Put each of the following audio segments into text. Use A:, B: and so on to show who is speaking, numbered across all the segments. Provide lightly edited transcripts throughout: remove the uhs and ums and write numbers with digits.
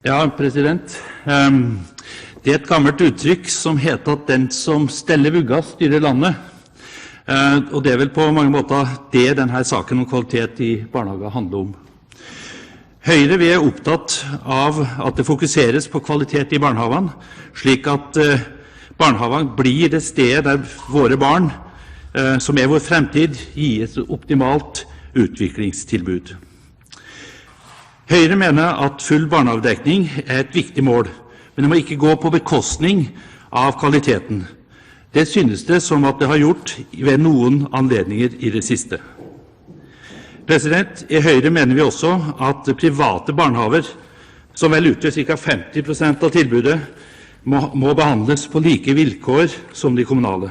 A: Ja, president. Det et gammelt uttrykk som heter at den som steller vugga styrer landet. Og det vel på mange måter det denne saken om kvalitet i barnehager handler om. Høyre vi opptatt av at det fokuseres på kvalitet i barnehagene, slik at barnehagene blir det stedet der våre barn, som vår fremtid, gis et optimalt utviklingstilbud. Høyre mener at full barnehagedekning et viktig mål, men det må ikke gå på bekostning av kvaliteten. Det synes det som at det har gjort ved noen anledninger i det siste. I Høyre mener vi også at private barnehager, som vel utgjør ca. 50% av tilbudet, må behandles på like vilkår som de kommunale.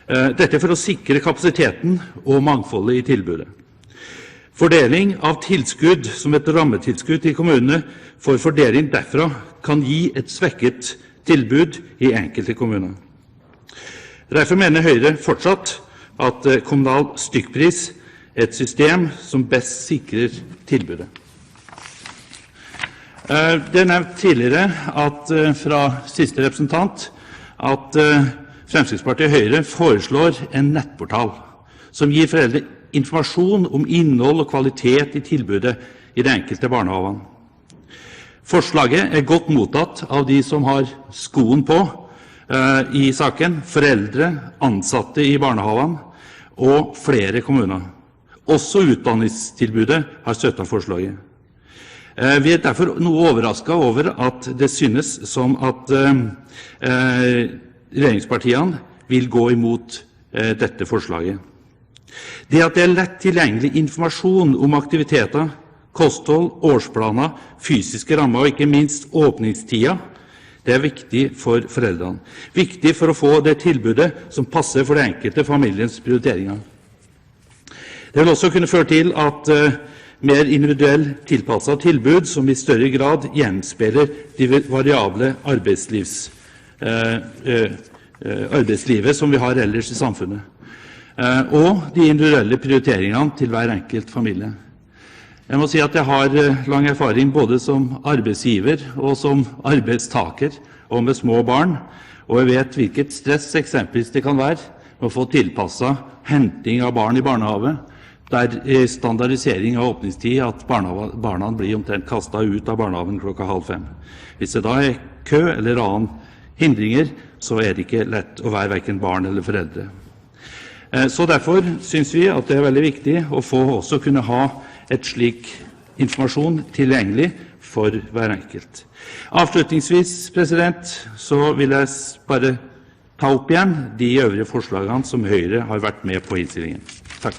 A: Dette for å sikre kapasiteten og mangfoldet i tilbudet. Fordeling av tilskudd som et rammetilskudd til kommunene for fordeling derfra kan gi et svekket tilbud i enkelte kommuner. Derfor mener Høyre fortsatt at kommunal stykkpris er et system som best sikrer tilbudet. Det nevnt tidligere fra siste representant at Fremskrittspartiet og Høyre foreslår en nettportal som gir foreldre informasjon om innhold og kvalitet i tilbudet i de enkelte barnehagene. Forslaget er godt mottatt av de som har skoen på i saken, foreldre, ansatte i barnehagene og flere kommuner. Også utdanningstilbudet har støttet forslaget. Vi er derfor noe overrasket over at det synes som at regjeringspartiene vil gå imot dette forslaget. Det at det er lett tilgjengelig informasjon om aktiviteter, kosthold, årsplaner, fysiske rammer og ikke minst åpningstider, det er viktig for foreldrene. Viktig for å få det tilbudet som passer for det enkelte familiens prioriteringer. Det vil også kunne føre til at mer individuell tilpasset tilbud som i større grad gjenspeiler de variable arbeidslivet som vi har ellers i samfunnet. Og de individuelle prioriteringene til hver enkelt familie. Jeg må si at jeg har lang erfaring både som arbeidsgiver og som arbeidstaker og med små barn, og jeg vet hvilket stress eksempelvis det kan være med å få tilpasset henting av barn i barnehage, der standardisering av åpningstid at barna blir omtrent kastet ut av barnehagen 4:30. Hvis det da er kø eller annen hindringer, så er det ikke lett å være hverken barn eller foreldre. Så derfor synes vi at det er veldig viktig å få også kunne ha et slik informasjon tilgjengelig for hver enkelt. Avslutningsvis, så vil jeg bare ta opp igjen de øvrige forslagene som Høyre har vært med på i innstillingen.